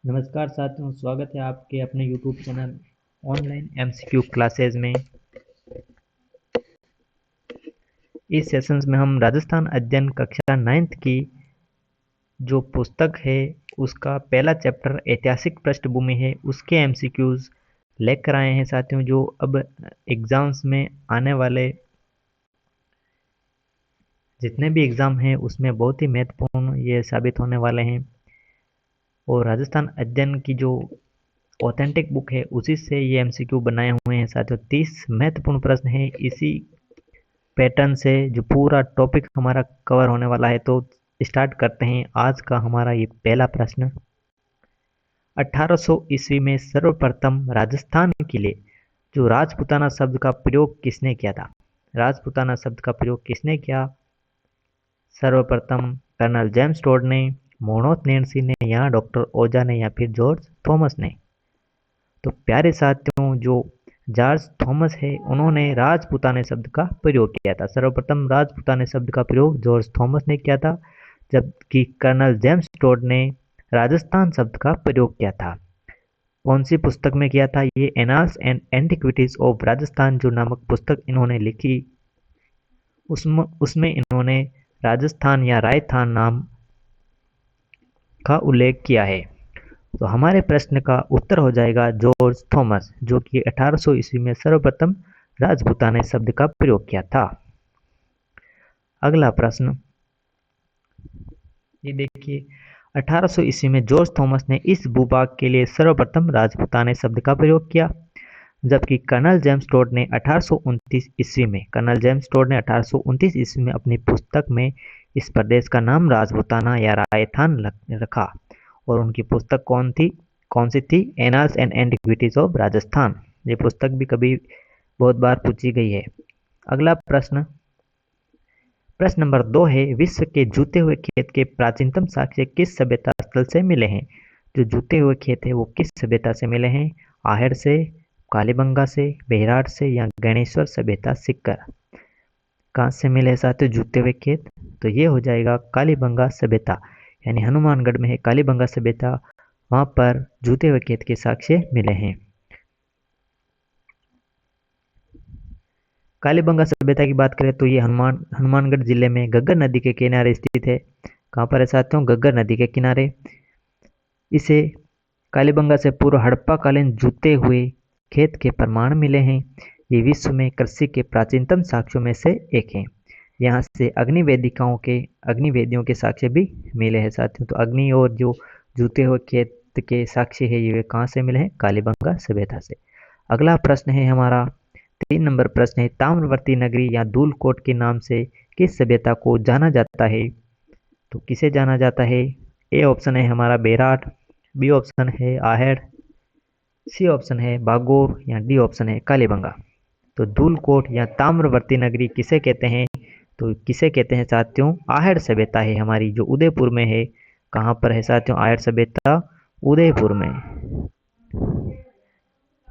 नमस्कार साथियों, स्वागत है आपके अपने YouTube channel online MCQ classes में। इस सेशंस में हम राजस्थान अध्ययन कक्षा 9th की जो पुस्तक है उसका पहला चैप्टर ऐतिहासिक पृष्ठभूमि है, उसके एमसीक्यूज लेकर आए हैं साथियों, जो अब एग्जाम्स में आने वाले जितने भी एग्ज़ाम हैं उसमें बहुत ही महत्वपूर्ण ये साबित होने वाले हैं। और राजस्थान अध्ययन की जो ऑथेंटिक बुक है उसी से ये एमसीक्यू बनाए हुए हैं साथियों। 30 महत्वपूर्ण प्रश्न है इसी पैटर्न से जो पूरा टॉपिक हमारा कवर होने वाला है। तो स्टार्ट करते हैं आज का हमारा ये पहला प्रश्न। 1800 ईस्वी में सर्वप्रथम राजस्थान के लिए जो राजपूताना शब्द का प्रयोग किसने किया था? राजपूताना शब्द का प्रयोग किसने किया? सर्वप्रथम कर्नल जेम्स टोड ने, मोहनोत नैन्सी ने, या डॉक्टर ओजा ने, या फिर जॉर्ज थॉमस ने। तो प्यारे साथियों, जो जॉर्ज थॉमस है उन्होंने राजपूताने शब्द का प्रयोग किया था। सर्वप्रथम राजपूताने शब्द का प्रयोग जॉर्ज थॉमस ने किया था, जबकि कर्नल जेम्स टोड ने राजस्थान शब्द का प्रयोग किया था। कौन सी पुस्तक में किया था? ये annals and antiquities of Rajasthan जो नामक पुस्तक इन्होंने लिखी, उसमें इन्होंने राजस्थान या रायथान नाम का उल्लेख किया है। तो हमारे प्रश्न का उत्तर हो जाएगा जॉर्ज थॉमस, जो कि 1800 ईस्वी में सर्वप्रथम राजपूताने शब्द का प्रयोग किया था। अगला प्रश्न ये देखिए, 1800 ईस्वी में जॉर्ज थॉमस ने इस भूभाग के लिए सर्वप्रथम राजपूताने शब्द का प्रयोग किया, जबकि कर्नल जेम्स टोड ने 1829 ईस्वी में अपनी पुस्तक में इस प्रदेश का नाम राजपूताना या रायथान रखा। और उनकी पुस्तक कौन सी थी? Annals and antiquities of Rajasthan. ये पुस्तक भी कभी बहुत बार पूछी गई है। अगला प्रश्न नंबर 2 है, विश्व के जूते हुए खेत के प्राचीनतम साक्ष्य किस सभ्यता स्थल से मिले हैं? जो जूते हुए खेत है वो किस सभ्यता से मिले हैं? आहेर से, कालीबंगा से, बेहराट से, या गणेश्वर सभ्यता सिक्कर। कहाँ से मिले साथियों जूते हुए खेत? तो ये हो जाएगा कालीबंगा सभ्यता, यानी हनुमानगढ़ में है कालीबंगा सभ्यता, वहां पर जूते हुए खेत के साक्ष्य मिले हैं। कालीबंगा सभ्यता की बात करें तो ये हनुमानगढ़ जिले में घग्गर नदी के किनारे स्थित है। कहाँ पर है साथियों? घग्गर नदी के किनारे। इसे कालीबंगा से पूर्व हड़प्पा कालीन जूते हुए खेत के प्रमाण मिले हैं। ये विश्व में कृषि के प्राचीनतम साक्ष्यों में से एक है। यहाँ से अग्निवेदियों के साक्ष्य भी मिले हैं साथियों। तो अग्नि और जो जूते हुए खेत के साक्ष्य है ये कहाँ से मिले हैं? कालीबंगा सभ्यता से। अगला प्रश्न है हमारा 3 नंबर प्रश्न है, ताम्रवर्ती नगरी या धूलकोट के नाम से किस सभ्यता को जाना जाता है? तो किसे जाना जाता है? ए ऑप्शन है हमारा बेराट, बी ऑप्शन है आहेर, सी ऑप्शन है बागोर, या डी ऑप्शन है कालीबंगा। तो धूलकोट या ताम्रवर्ती नगरी किसे कहते हैं? तो किसे कहते हैं साथियों? आहेर सभ्यता है हमारी, जो उदयपुर में है। कहाँ पर है साथियों आहेर सभ्यता? उदयपुर में।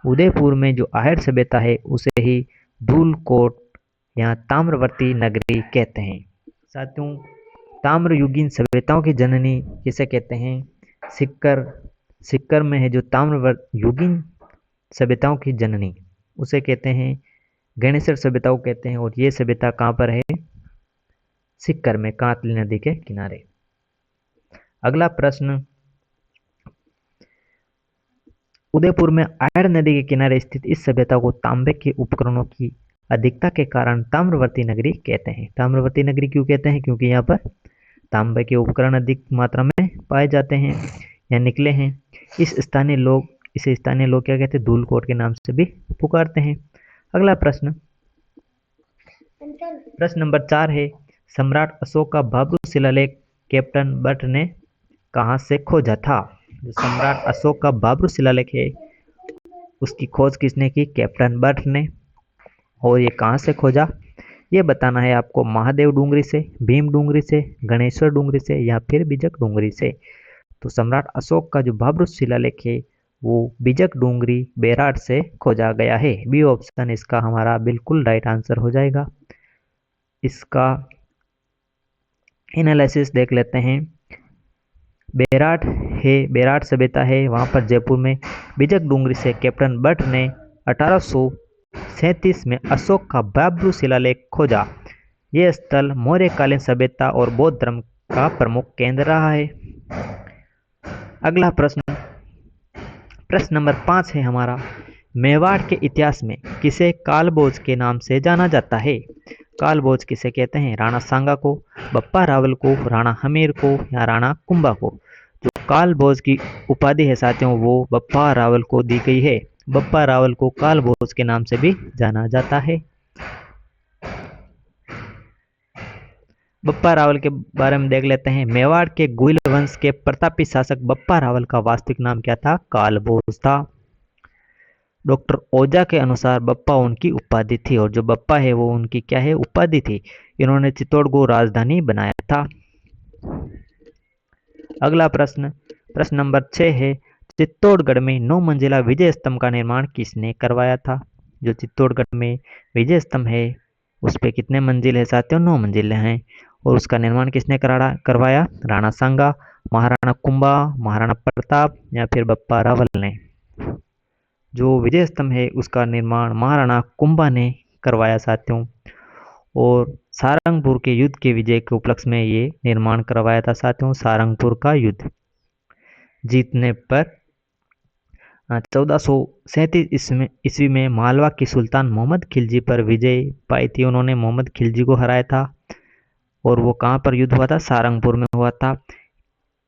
उदयपुर में जो आहेर सभ्यता है उसे ही धूलकोट या ताम्रवर्ती नगरी कहते हैं। साथियों, ताम्रयुगीन सभ्यताओं की जननी किसे कहते हैं? सिक्कर में है जो ताम्रयुगीन सभ्यताओं की जननी, उसे कहते हैं गणेशर सभ्यता को कहते हैं। और ये सभ्यता कहाँ पर है? सिक्कर में, कांतली नदी के किनारे। अगला प्रश्न, उदयपुर में आहेर नदी के किनारे स्थित इस सभ्यता को तांबे के उपकरणों की अधिकता के कारण ताम्रवर्ती नगरी कहते हैं। ताम्रवर्ती नगरी क्यों कहते हैं? क्योंकि यहाँ पर तांबे के उपकरण अधिक मात्रा में पाए जाते हैं या निकले हैं। इसे स्थानीय लोग क्या कहते हैं? धूलकोट के नाम से भी पुकारते हैं। अगला प्रश्न नंबर 4 है, सम्राट अशोक का बाबरू शिलालेख कैप्टन बट ने कहाँ से खोजा था? जो सम्राट अशोक का बाबरू शिलालेख है उसकी खोज किसने की? कैप्टन बट ने। और ये कहाँ से खोजा ये बताना है आपको। महादेव डूंगरी से, भीम डूंगरी से, गणेश्वर डूंगरी से, या फिर बिजक डूंगरी से। तो सम्राट अशोक का जो बाबरू शिलालेख है वो बिजक डूंगरी बेराट से खोजा गया है। बी ऑप्शन इसका हमारा बिल्कुल राइट आंसर हो जाएगा। इसका एनालिसिस देख लेते हैं। बेराट बेराट सभ्यता है, वहाँ पर जयपुर में बिजक डूंगरी से कैप्टन बट ने 1837 में अशोक का बाब्रू शिलालेख खोजा। यह स्थल मौर्यकालीन सभ्यता और बौद्ध धर्म का प्रमुख केंद्र रहा है। अगला प्रश्न नंबर 5 है हमारा, मेवाड़ के इतिहास में किसे कालभोज के नाम से जाना जाता है? कालभोज किसे कहते हैं? राणा सांगा को, बप्पा रावल को, राणा हमीर को या राणा कुंभा को? जो कालभोज की उपाधि है साथियों, वो बप्पा रावल को दी गई है। बप्पा रावल को कालभोज के नाम से भी जाना जाता है। बप्पा रावल के बारे में देख लेते हैं। मेवाड़ के गुइल वंश के प्रतापी शासक बप्पा रावल का वास्तविक नाम क्या था? कालभोज था। डॉक्टर ओझा के अनुसार बप्पा उनकी उपाधि थी, और जो बप्पा है वो उनकी क्या है? उपाधि थी। इन्होंने चित्तौड़ को राजधानी बनाया था। अगला प्रश्न नंबर 6 है, चित्तौड़गढ़ में 9 मंजिला विजय स्तंभ का निर्माण किसने करवाया था? जो चित्तौड़गढ़ में विजय स्तंभ है उस पे कितने मंजिल है साथियों? 9 मंजिले हैं। और उसका निर्माण किसने करवाया? राणा सांगा, महाराणा कुंभा, महाराणा प्रताप या फिर बप्पा रावल ने? जो विजय स्तंभ है उसका निर्माण महाराणा कुंभा ने करवाया साथियों। और सारंगपुर के युद्ध के विजय के उपलक्ष्य में ये निर्माण करवाया था साथियों। सारंगपुर का युद्ध जीतने पर 1437 ईस्वी में मालवा के सुल्तान मोहम्मद खिलजी पर विजय पाई थी। उन्होंने मोहम्मद खिलजी को हराया था। और वो कहाँ पर युद्ध हुआ था? सारंगपुर में हुआ था।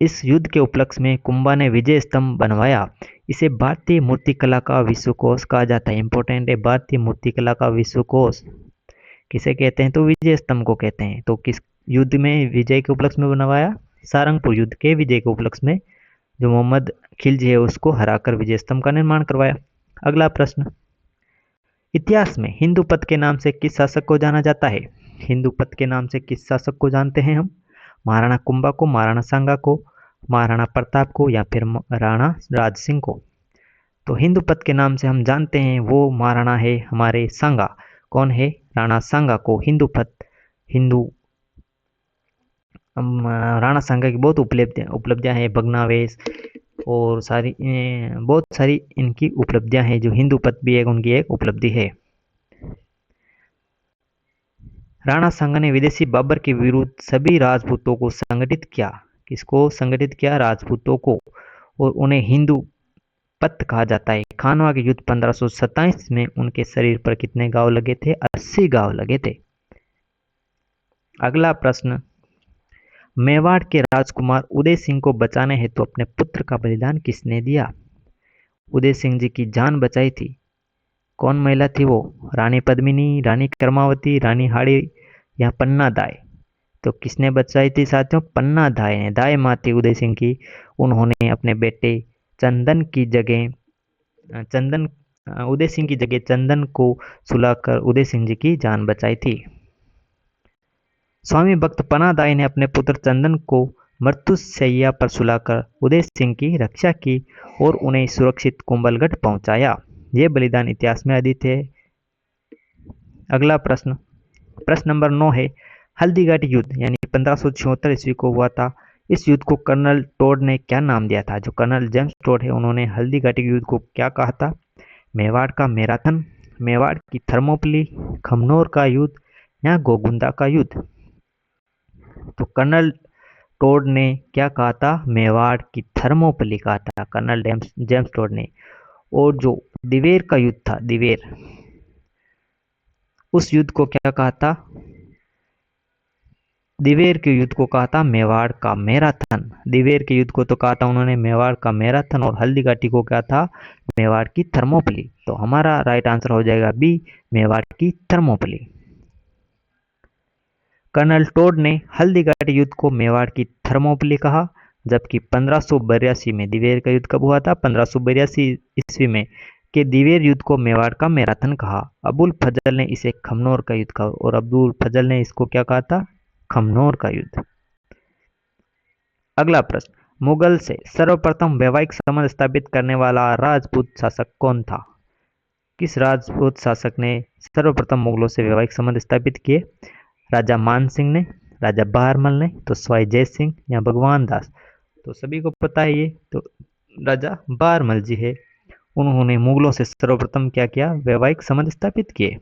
इस युद्ध के उपलक्ष्य में कुंभा ने विजय स्तंभ बनवाया। इसे भारतीय मूर्तिकला का विश्वकोश कहा जाता है। इंपॉर्टेंट है, भारतीय मूर्तिकला का विश्वकोश किसे कहते हैं? तो विजय स्तंभ को कहते हैं। तो किस युद्ध में विजय के उपलक्ष्य में बनवाया? सारंगपुर युद्ध के विजय के उपलक्ष्य में जो मोहम्मद खिलजी है उसको हराकर विजय स्तंभ का निर्माण करवाया। अगला प्रश्न, इतिहास में हिंदूपत के नाम से किस शासक को जाना जाता है? हिंदूपत के नाम से किस शासक को जानते हैं हम? महाराणा कुंभा को, महाराणा सांगा को, महाराणा प्रताप को या फिर राणा राज सिंह को? तो हिंदूपत के नाम से हम जानते हैं वो महाराणा है हमारे सांगा। कौन है? राणा सांगा को राणा सांगा की बहुत उपलब्धियां हैं, भग्नावेश और बहुत सारी इनकी उपलब्धियां हैं। जो हिंदूपत भी उनकी एक उपलब्धि है। राणा सांगा ने विदेशी बाबर के विरुद्ध सभी राजपूतों को संगठित किया। किसको संगठित किया? राजपूतों को। और उन्हें हिंदू पत कहा जाता है। खानवा के युद्ध 1527 में उनके शरीर पर कितने घाव लगे थे? 80 घाव लगे थे। अगला प्रश्न, मेवाड़ के राजकुमार उदय सिंह को बचाने हेतु अपने पुत्र का बलिदान किसने दिया? उदय सिंह जी की जान बचाई थी कौन महिला थी वो? रानी पद्मिनी, रानी कर्मावती, रानी हाड़ी या पन्ना दाई? तो किसने बचाई थी साथियों? पन्ना दाई ने। दाई माँ थी उदय सिंह की। उन्होंने अपने बेटे चंदन की जगह उदय सिंह की जगह चंदन को सुलाकर उदय सिंह जी की जान बचाई थी। स्वामी भक्त पन्ना दाई ने अपने पुत्र चंदन को मृत्युशैया पर सुलाकर उदय सिंह की रक्षा की और उन्हें सुरक्षित कुंभलगढ़ पहुंचाया। ये बलिदान इतिहास में आदित है। अगला प्रश्न नंबर 9 है, हल्दीघाटी युद्ध यानी 1576 ईस्वी को हुआ था। इस युद्ध को कर्नल टोड ने क्या नाम दिया था? जो कर्नल जेम्स टोड है उन्होंने हल्दीघाटी युद्ध को क्या कहा था? मेवाड़ का मैराथन, मेवाड़ की थर्मोपली, खमनोर का युद्ध या गोगुंदा का युद्ध? तो कर्नल टोड ने क्या कहा था? मेवाड़ की थर्मोपली कहा था कर्नल जेम्स टोड ने। और जो दिवेर का युद्ध था, दिवेर, उस युद्ध को क्या कहा था? दिवेर के युद्ध को कहा था मेवाड़ का मैराथन। दिवेर के युद्ध को तो कहा था उन्होंने मेवाड़ का मैराथन, और हल्दीघाटी को क्या था? मेवाड़ की थर्मोपली। तो हमारा राइट आंसर हो जाएगा बी, मेवाड़ की थर्मोपली। कर्नल टोड ने हल्दीघाटी युद्ध को मेवाड़ की थर्मोपली कहा, जबकि 1582 में दिवेर का युद्ध कब हुआ था? 1582 ईस्वी में के दिवेर युद्ध को मेवाड़ का मैराथन कहा। अबुल फजल ने इसे खमनोर का युद्ध कहा, और अबुल फजल ने इसको क्या कहा था? खमनोर का युद्ध। अगला प्रश्न, मुगल से सर्वप्रथम वैवाहिक संबंध स्थापित करने वाला राजपूत शासक कौन था? किस राजपूत शासक ने सर्वप्रथम मुगलों से वैवाहिक संबंध स्थापित किए? राजा मान सिंह ने, राजा बहारमल ने, तो सवाई जय सिंह या भगवान दास? तो सभी को पता है ये, तो राजा बारमल जी है। उन्होंने मुगलों से सर्वप्रथम क्या किया, वैवाहिक संबंध स्थापित किए।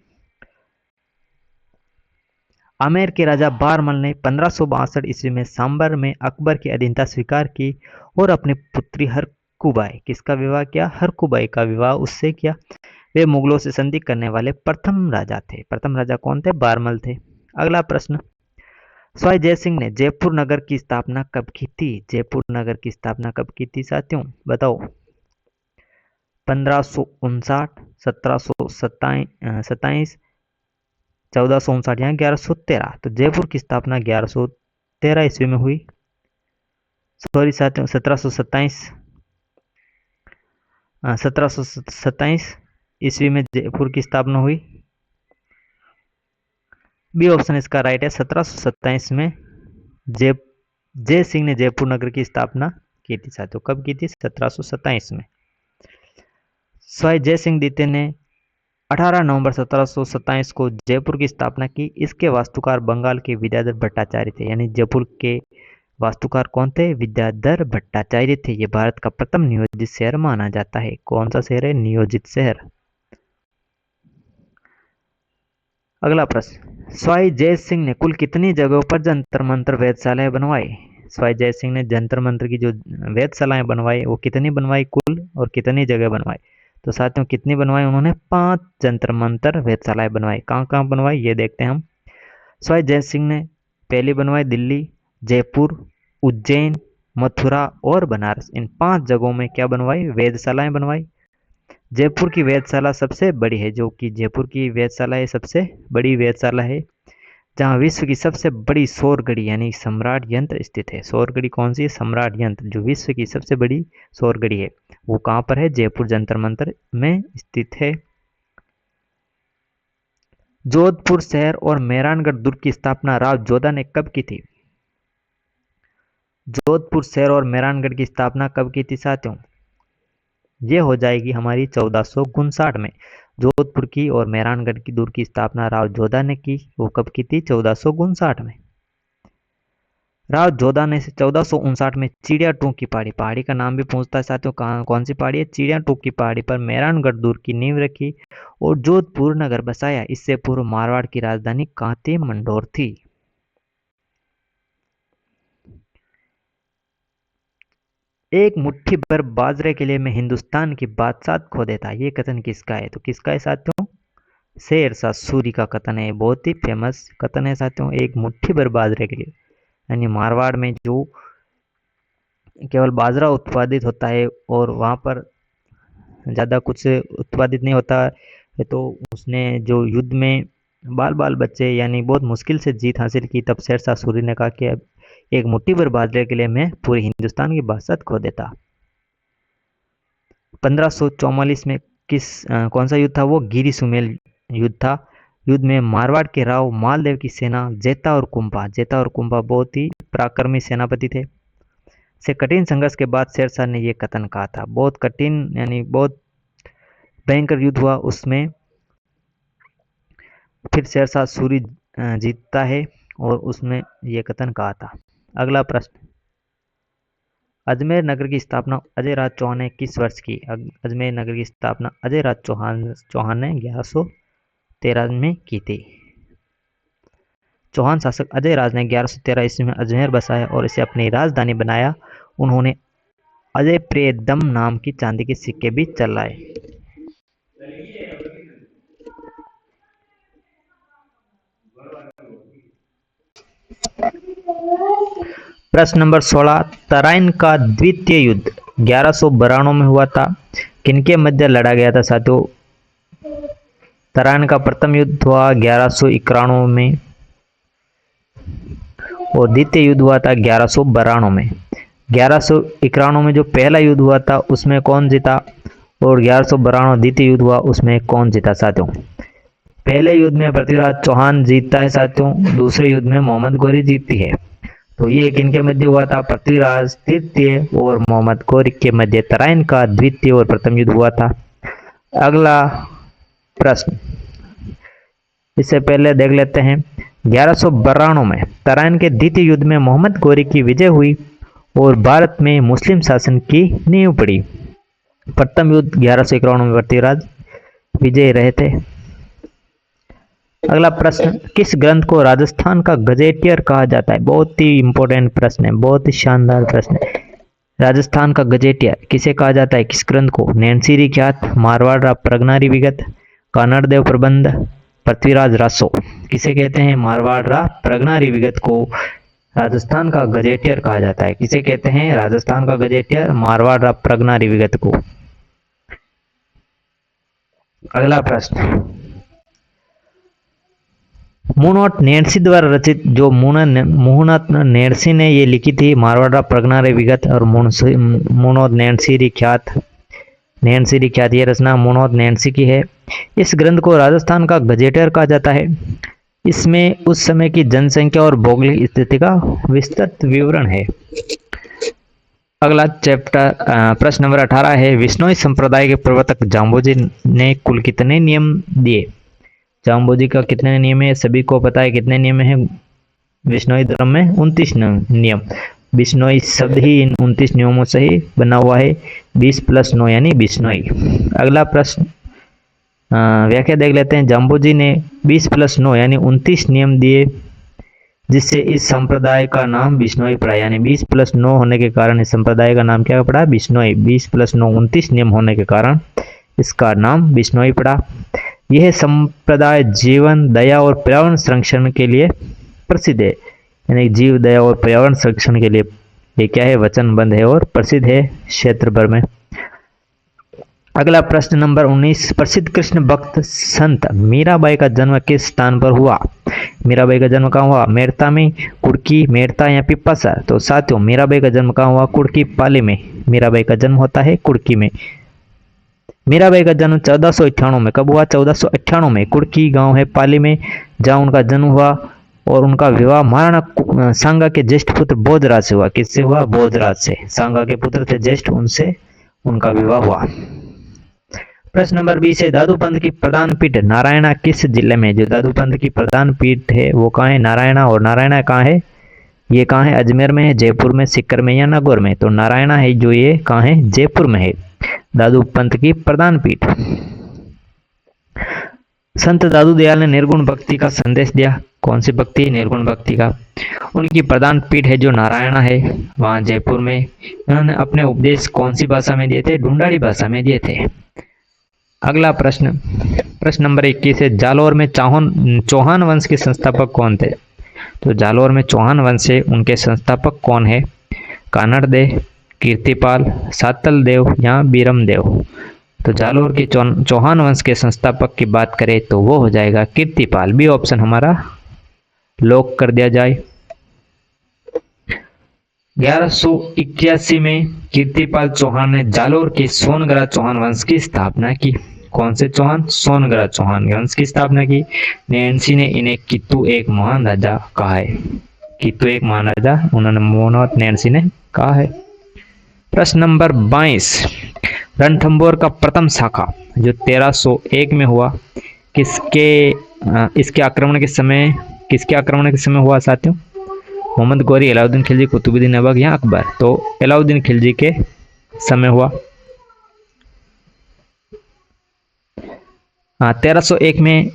आमेर के राजा बारमल ने 1562 ईस्वी में सांबर में अकबर की अधीनता स्वीकार की और अपनी पुत्री हरकुबाई, किसका विवाह किया, हरकुबाई का विवाह उससे किया। वे मुगलों से संधि करने वाले प्रथम राजा थे। प्रथम राजा कौन थे, बारमल थे। अगला प्रश्न, सवाई जय सिंह ने जयपुर नगर की स्थापना कब की थी। जयपुर नगर की स्थापना कब की थी साथियों, बताओ। 1559, 1727, 1459 या 1113। तो जयपुर की स्थापना 1113 ईस्वी में हुई। सॉरी साथियों, 1727 ईस्वी में जयपुर की स्थापना हुई। बी ऑप्शन इसका राइट है। 1727 में जय सिंह ने जयपुर नगर की स्थापना की थी साथियों। कब की थी, 1727 में। सवाई जय सिंह द्वितीय ने 18 नवंबर 1727 को जयपुर की स्थापना की। इसके वास्तुकार बंगाल के विद्याधर भट्टाचार्य थे, यानी जयपुर के वास्तुकार कौन थे, विद्याधर भट्टाचार्य थे। यह भारत का प्रथम नियोजित शहर माना जाता है। कौन सा शहर है, नियोजित शहर। अगला प्रश्न, सवाई जय सिंह ने कुल कितनी जगहों पर जंतर मंत्र वेधशालाएं बनवाई। सवाई जय सिंह ने जंतर मंत्र की जो वेधशालाएं बनवाई वो कितनी बनवाई कुल, और कितनी जगह बनवाई। तो साथियों कितनी बनवाई उन्होंने, 5 जंतर मंत्र वेधशालाएं बनवाई। कहाँ कहाँ बनवाई ये देखते हैं हम। सवाई जय सिंह ने पहली बनवाई दिल्ली, जयपुर, उज्जैन, मथुरा और बनारस। इन 5 जगहों में क्या बनवाई, वेधशालाएं बनवाई। जयपुर की वेधशाला सबसे बड़ी है, जो कि जयपुर की वेधशाला है सबसे बड़ी वेधशाला है, जहां विश्व की सबसे बड़ी सौर घड़ी यानी सम्राट यंत्र स्थित है। सौर घड़ी कौन सी है, सम्राट यंत्र, जो विश्व की सबसे बड़ी सौर घड़ी है वो कहां पर है, जयपुर जंतर मंतर में स्थित है। जोधपुर शहर और मेहरानगढ़ दुर्ग की स्थापना राव जोधा ने कब की थी। जोधपुर शहर और मेहरानगढ़ की स्थापना कब की थी साथियों, ये हो जाएगी हमारी 1459 में। जोधपुर की और मेहरानगढ़ की दुर्ग की स्थापना राव जोधा ने की, वो कब की थी, 1459 में। राव जोधा ने 1459 में चिड़िया टूक की पहाड़ी का नाम भी पूछता है साथियों, कौन सी पहाड़ी है, चिड़िया टूक की पहाड़ी पर मेहरानगढ़ दुर्ग की नींव रखी और जोधपुर नगर बसाया। इससे पूर्व मारवाड़ की राजधानी कहाँ थी, मंडोर थी। एक मुट्ठी भर बाजरे के लिए मैं हिंदुस्तान की बादशाह खो देता, ये कथन किसका है, तो किसका है साथियों, शेरशाह सूरी का कथन है। बहुत ही फेमस कथन है साथियों। एक मुट्ठी भर बाजरे के लिए, यानी मारवाड़ में जो केवल बाजरा उत्पादित होता है और वहाँ पर ज़्यादा कुछ उत्पादित नहीं होता है, तो उसने जो युद्ध में बाल बाल बच्चे यानी बहुत मुश्किल से जीत हासिल की, तब शेरशाह सूरी ने कहा कि अब एक मुट्ठी भर बाजरे के लिए मैं पूरे हिंदुस्तान की बादशाह खो देता। 1544 में कौन सा युद्ध था, वो गिरी सुमेल युद्ध था। युद्ध में मारवाड़ के राव मालदेव की सेना जेता और कुंभा बहुत ही पराक्रमी सेनापति थे, से कठिन संघर्ष के बाद शेरशाह ने यह कथन कहा था। बहुत कठिन यानी बहुत भयंकर युद्ध हुआ, उसमें फिर शेरशाह सूरी जीतता है और उसमें यह कथन कहा था। अगला प्रश्न, अजमेर नगर की स्थापना अजय राज चौहान ने किस वर्ष की। अजमेर नगर की स्थापना अजय राज चौहान ने 1113 में की थी। चौहान शासक अजय राज ने 1113 ईस्वी में अजमेर बसाया और इसे अपनी राजधानी बनाया। उन्होंने अजय प्रियदम नाम की चांदी के सिक्के भी चलाए। प्रश्न नंबर 16, तराइन का द्वितीय युद्ध 1192 में हुआ था, किनके मध्य लड़ा गया था साथियों। तराइन का प्रथम युद्ध हुआ 1191 में और द्वितीय युद्ध हुआ था 1192 में। 1191 में जो पहला युद्ध हुआ था उसमें कौन जीता और 1192 द्वितीय युद्ध हुआ उसमें कौन जीता साथियों। पहले युद्ध में पृथ्वीराज चौहान जीतता है साथियों, दूसरे युद्ध में मोहम्मद गौरी जीतती है। तो ये किनके मध्य हुआ था, पृथ्वीराज तृतीय और मोहम्मद गौरी के मध्य तराइन का द्वितीय और प्रथम युद्ध हुआ था। अगला प्रश्न, इससे पहले देख लेते हैं 1192 में तराइन के द्वितीय युद्ध में मोहम्मद गौरी की विजय हुई और भारत में मुस्लिम शासन की नींव पड़ी। प्रथम युद्ध 1191 में पृथ्वीराज विजय रहे थे। अगला प्रश्न, किस ग्रंथ को राजस्थान का गजेटियर कहा जाता है? बहुत ही इंपॉर्टेंट प्रश्न है, बहुत ही शानदार प्रश्न है। राजस्थान का गजेटियर किसे कहा जाता है? किस ग्रंथ को? नैनसीरी ख्यात, मारवाड़ प्रगनारी विगत, कानड़ देव प्रबंध, पृथ्वीराज रासो। किसे कहते हैं? मारवाड़ प्रगनारी विगत को राजस्थान का गजेटियर कहा जाता है। किसे कहते हैं? राजस्थान का गजेटियर मारवाड़ प्रगनारी विगत को। अगला प्रश्न, मुनोट नेर्सी द्वारा रचित, जो मुनोट नेर्सी ने ये लिखी थी मारवाड़ प्रगनारी विगत और मुनोट नैनसीरी ख्यात, ये रचना मुनोट नैनसी की है। इस ग्रंथ को राजस्थान का गजेटियर कहा जाता है। इसमें उस समय की जनसंख्या और भौगोलिक स्थिति का विस्तृत विवरण है। अगला चैप्टर प्रश्न नंबर 18 है, विश्नोई संप्रदाय के प्रवर्तक जाम्बोजी ने कुल कितने नियम दिए? जाम्बोजी का कितने नियम है? सभी को पता है कितने नियम है विश्नोई धर्म में? 29 नियम। बिश्नोई शब्द ही इन 29 नियमों से ही बना हुआ है। 20 + 9 यानी बिश्नोई। अगला प्रश्न व्याख्या देख लेते हैं। जाम्बोजी ने 20 + 9 यानी 29 नियम दिए, जिससे इस संप्रदाय का नाम बिश्नोई पड़ा। यानी 20 + 9 होने के कारण इस संप्रदाय का नाम क्या पड़ा? बिश्नोई। 20 + 9 29 नियम होने के कारण इसका नाम बिश्नोई पड़ा। यह संप्रदाय जीवन, दया और पर्यावरण संरक्षण के लिए प्रसिद्ध है। यानी जीव, दया और पर्यावरण संरक्षण के लिए ये क्या है? वचनबद्ध है और प्रसिद्ध है क्षेत्र भर में। अगला प्रश्न नंबर 19, प्रसिद्ध कृष्ण भक्त संत मीराबाई का जन्म किस स्थान पर हुआ? मीराबाई का जन्म कहाँ हुआ? मेरता में, कुड़की, मेरता या पिपासा? तो साथियों, मीराबाई का जन्म कहाँ हुआ? कुड़की पाली में। मीराबाई का जन्म होता है कुड़की में। मीराबाई का जन्म 1498 में कब हुआ? 1498 में। कुड़की गांव है पाली में, जहां उनका जन्म हुआ और उनका विवाह महाराणा सांगा के ज्येष्ठ पुत्र बोधराज से हुआ। किससे हुआ? बोधराज से। सांगा के पुत्र थे ज्येष्ठ, उनसे उनका विवाह हुआ। प्रश्न नंबर 20 है, दादूपंथ की प्रधान पीठ नारायणा किस जिले में? जो दादूपंथ की प्रधान पीठ है वो कहाँ है? नारायणा। और नारायणा कहाँ है? ये कहाँ है? अजमेर में है, जयपुर में, सीकर में या नागौर में? तो नारायणा है जो ये कहाँ है? जयपुर में है, दादू पंथ की प्रधान पीठ। संत दादू दयाल ने निर्गुण भक्ति का संदेश दिया। कौन सी भक्ति? निर्गुण भक्ति का। उनकी प्रधान पीठ है जो नारायणा है, वहां जयपुर में। उन्होंने अपने उपदेश कौन सी भाषा में दिए थे? ढूंढाड़ी भाषा में दिए थे। अगला प्रश्न, प्रश्न नंबर 21 है, जालौर में चौहान वंश के संस्थापक कौन थे? तो जालौर में चौहान वंश है, उनके संस्थापक कौन है? कानड़ देव, कीर्तिपाल, सातल देव या बीरम देव? तो जालौर के चौहान वंश के संस्थापक की बात करें तो वो हो जाएगा कीर्तिपाल। बी ऑप्शन हमारा लॉक कर दिया जाए। 1181 में कीर्तिपाल चौहान ने जालौर के सोनगरा चौहान वंश की स्थापना की। कौन से चौहान? सोनगरा चौहान वंश की स्थापना की। नैन्सी ने इन्हें कित्तू एक महान राजा कहा है। कित्तू एक महान राजा उन्होंने मोनोत नैन्सी ने कहा है। प्रश्न नंबर 22, रणथंभौर का प्रथम शाखा जो 1301 में हुआ, इसके आक्रमण के समय हुआ साथियों? मोहम्मद गौरी, अलाउद्दीन खिलजी, कुतुबुद्दीन ऐबक या अकबर? तो अलाउद्दीन खिलजी के समय हुआ। 1301 में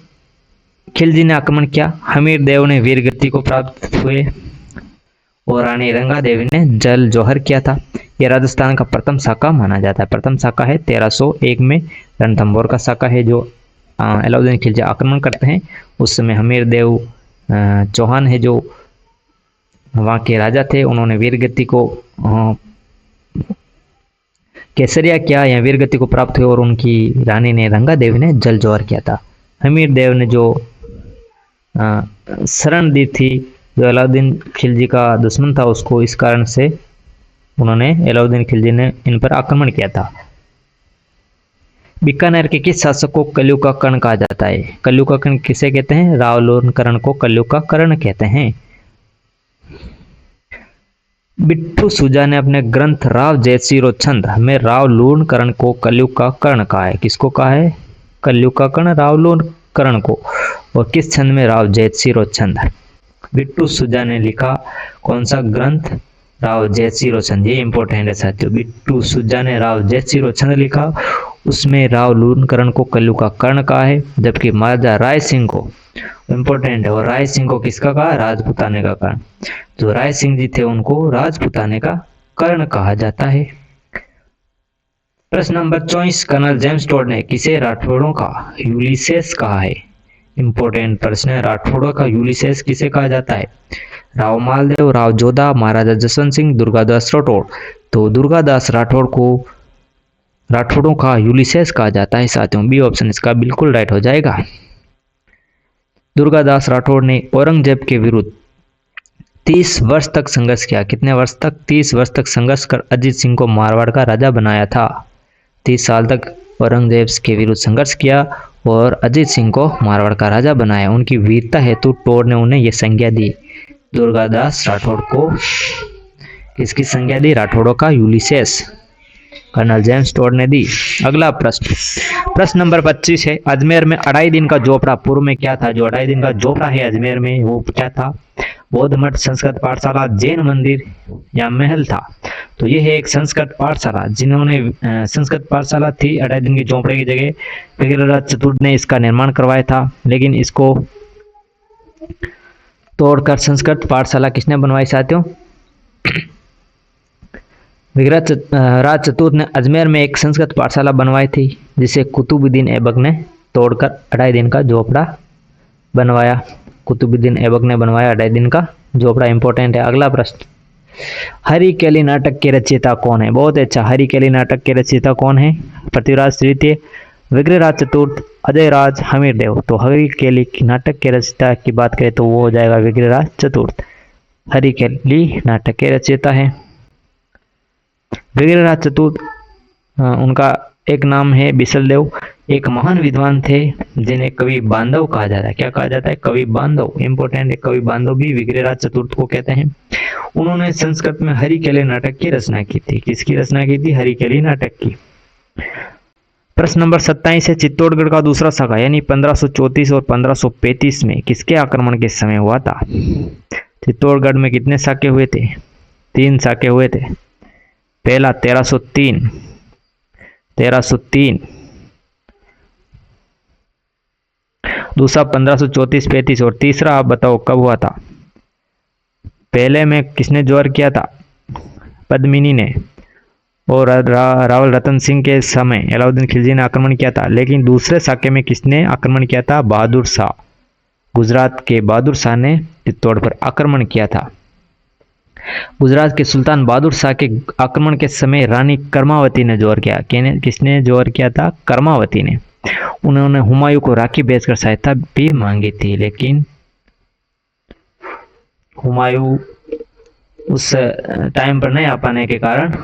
खिलजी ने आक्रमण किया। हमीर देव ने वीरगति को प्राप्त हुए और रानी रंगा देवी ने जल जौहर किया था। यह राजस्थान का प्रथम शाखा माना जाता है। प्रथम शाखा है 1301 में रणथंभौर का शाखा है जो अलाउद्दीन खिलजी आक्रमण करते हैं। उस समय हमीर देव चौहान है जो वहाँ के राजा थे, उन्होंने वीरगति को केसरिया किया या वीरगति को प्राप्त हुई और उनकी रानी ने रंगा देवी ने जल जौहर किया था। हमीर देव ने जो शरण दी थी, जो अलाउद्दीन खिलजी का दुश्मन था, उसको इस कारण से उन्होंने अलाउद्दीन खिलजी ने इन पर आक्रमण किया था। बीकानेर के किस शासक को कलयुग का कर्ण कहा जाता है? कलयुग का कर्ण किसे कहते हैं? रावलोन कर्ण को कलयुग का कर्ण कहते हैं। बिट्ठू सुजा ने अपने ग्रंथ राव जयसिरो छंद में रावलोन कर्ण को कलयुग का कर्ण कहा है। किसको कहा है? कलयुग का कर्ण रावलोन कर्ण को। और किस छंद में? राव जयसिरो छंद। बिट्ठू सुजा ने लिखा कौन सा ग्रंथ? राव जयसिंह छंद, ये इंपॉर्टेंट है साथियों। बिट्टू सुजा ने राव जयसिंह छंद लिखा, उसमें राव लूणकरण को कल्लू का कर्ण कहा है, जबकि महाराजा राय सिंह को इंपॉर्टेंट है, और राय सिंह को किसका कहा, राजपुताने का कर्ण। जो राय सिंह जी थे उनको राजपुताने का कर्ण कहा जाता है। प्रश्न नंबर 24, कर्नल जेम्स टोड ने किसे राठौड़ों का यूलिसेस कहा है। इंपॉर्टेंट प्रश्न है, राठौड़ों का यूलिसेस किसे कहा जाता है। राव मालदेव, राव जोधा, महाराजा जसवंत सिंह, दुर्गादास राठौड़। तो दुर्गादास राठौड़ को राठौड़ों का यूलिसेस कहा जाता है साथियों। बी ऑप्शन इसका बिल्कुल राइट हो जाएगा। दुर्गादास राठौड़ ने औरंगजेब के विरुद्ध 30 वर्ष तक संघर्ष किया। कितने वर्ष तक, 30 वर्ष तक संघर्ष कर अजीत सिंह को मारवाड़ का राजा बनाया था। 30 साल तक औरंगजेब के विरुद्ध संघर्ष किया और अजीत सिंह को मारवाड़ का राजा बनाया। उनकी वीरता हेतु टोड ने उन्हें यह संज्ञा दी। दुर्गादास राठौड़ को किसकी संज्ञा दी, राठौड़ों का यूलिसेस कर्नल जेम्स टोड ने दी। अगला प्रश्न नंबर 25 है, अजमेर में 2.5 दिन का झोपड़ा पूर्व में क्या था। जो 2.5 दिन का झोपड़ा है अजमेर में वो क्या था, बौद्ध मठ, संस्कृत पाठशाला, जैन मंदिर या महल था। तो ये है एक संस्कृत पाठशाला, जिन्होंने संस्कृत पाठशाला थी 2.5 दिन की झोपड़े की जगह। विग्रहराज चतुर्थ ने इसका निर्माण करवाया था, लेकिन इसको तोड़कर संस्कृत पाठशाला किसने बनवाई साथियों, विग्रहराज चतुर्थ ने अजमेर में एक संस्कृत पाठशाला बनवाई थी, जिसे कुतुबुद्दीन ऐबक ने तोड़कर 2.5 दिन का झोपड़ा बनवाया। कुतुबुद्दीन ऐबक ने बनवाया 2.5 दिन का झोपड़ा। इंपॉर्टेंट है। अगला प्रश्न, हरी केली नाटक के रचयिता कौन है। बहुत अच्छा, हरी केली नाटक के रचयिता कौन है, पृथ्वीराज तृतीय, विग्रहराज चतुर्थ, अजय राज, हमीर देव। तो हरी केली नाटक के रचयिता की बात करें तो वो हो जाएगा विग्रहराज चतुर्थ। हरी केली नाटक के रचयिता है विग्रहराज चतुर्थ। उनका एक नाम है बिसल देव, एक महान विद्वान थे जिन्हें कवि बांधव कहा जाता है। क्या कहा जाता है, कवि बांधव। इंपॉर्टेंट है, कवि बांधव भी विग्रहराज चतुर्थ को कहते हैं। उन्होंने संस्कृत में हरी केली नाटक की रचना की थी। किसकी रचना की थी, हरी केली नाटक की। प्रश्न नंबर 27 है, चित्तौड़गढ़ का दूसरा साका यानी 1534 और 1535 में किसके आक्रमण के समय हुआ था। चित्तौड़गढ़ में कितने साके हुए थे, 3 साके हुए थे। पहला 1303, दूसरा 1534-35 और तीसरा आप बताओ कब हुआ था। पहले में किसने जोर किया था, पद्मिनी ने, और रावल रतन सिंह के समय अलाउद्दीन खिलजी ने आक्रमण किया था। लेकिन दूसरे साके में किसने आक्रमण किया था, बहादुर शाह, गुजरात के बहादुर शाह ने चित्तौड़ पर आक्रमण किया था। गुजरात के सुल्तान बहादुर शाह के आक्रमण के समय रानी कर्मावती ने जोर किया। किसने जोर किया था, कर्मावती ने। उन्होंने हुमायूं को राखी भेजकर सहायता भी मांगी थी, लेकिन हुमायूं उस टाइम पर नहीं आ पाने के कारण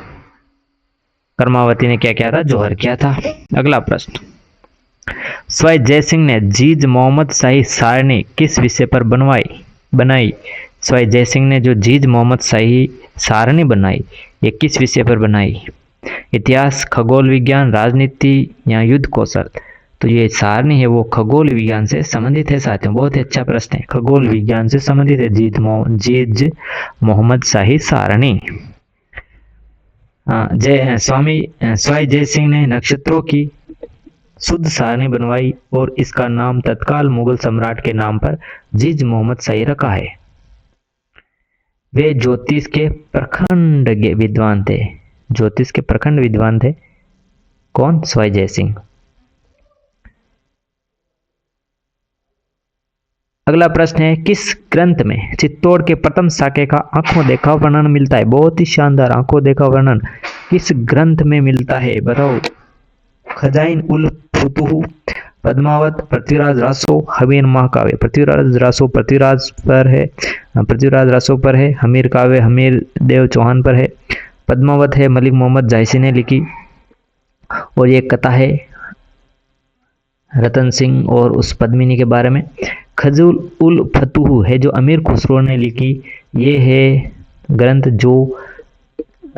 कर्मावती ने क्या किया था, जोहर किया था। अगला प्रश्न, स्वाई जयसिंह ने जीज मोहम्मद शाही सारणी किस विषय पर बनाई। स्वाई जयसिंह ने जो जीज मोहम्मद शाही सारणी बनाई, ये किस विषय पर बनाई, इतिहास, खगोल विज्ञान, राजनीति या युद्ध कौशल। तो ये सारणी है वो खगोल विज्ञान से संबंधित है साथियों। बहुत ही अच्छा प्रश्न है, खगोल विज्ञान से संबंधित है जीज मोहम्मद शाही सारणी। स्वाई जयसिंह ने नक्षत्रों की शुद्ध सारणी बनवाई और इसका नाम तत्काल मुगल सम्राट के नाम पर जीज मोहम्मद शाही रखा है। वे ज्योतिष के प्रखंड विद्वान थे। ज्योतिष के प्रखंड विद्वान थे कौन, स्वाई जयसिंह। अगला प्रश्न है, किस ग्रंथ में चित्तौड़ के प्रथम साके का आंखों देखा वर्णन मिलता है। बहुत ही शानदार आंखों देखा वर्णन किस ग्रंथ में मिलता है बताओ। खजाइन उल फुतूह, पद्मावत, पृथ्वीराज रासो, हमीर महाकाव्य। पृथ्वीराज रासो पर है, हमीर काव्य हमीर देव चौहान पर है, पद्मावत है मलिक मोहम्मद जायसी ने लिखी, और ये कथा है रतन सिंह और उस पद्मिनी के बारे में। खजूल उल फतूह है जो अमीर खुसरो ने लिखी। ये है ग्रंथ जो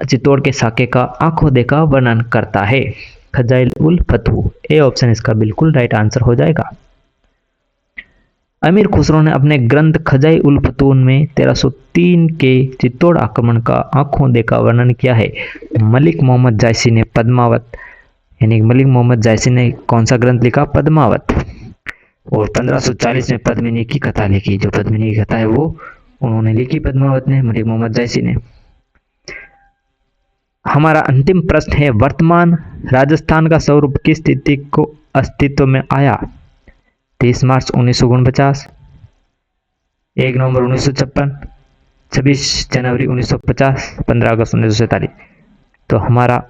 चित्तौड़ के साके का आंखों देखा वर्णन करता है, खजाइल उल फतूह। ए ऑप्शन इसका बिल्कुल राइट आंसर हो जाएगा। अमीर खुसरो ने अपने ग्रंथ खजाई उल फतून में 1303 के चित्तौड़ आक्रमण का आंखों देखा वर्णन किया है। मलिक मोहम्मद जायसी ने पद्मावत, यानी मलिक मोहम्मद जायसी ने कौन सा ग्रंथ लिखा? पद्मावत। और 1540 में पद्मिनी की कथा लिखी। जो पद्मिनी की कथा है वो उन्होंने लिखी पद्मावत ने, मलिक मोहम्मद जायसी ने। हमारा अंतिम प्रश्न है, वर्तमान राजस्थान का स्वरूप किस तिथि को अस्तित्व में आया? 30 मार्च 1949, 1 नवंबर 1956, 26 जनवरी 1950, 15 अगस्त 1947। तो हमारा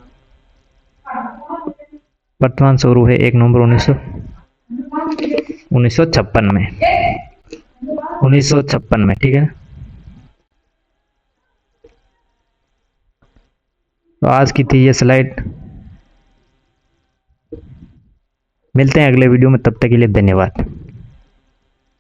वर्तमान स्वरूप है 1 नवंबर 1956 में, 1956 में, ठीक है। तो आज की थी ये स्लाइड। मिलते हैं अगले वीडियो में, तब तक के लिए धन्यवाद।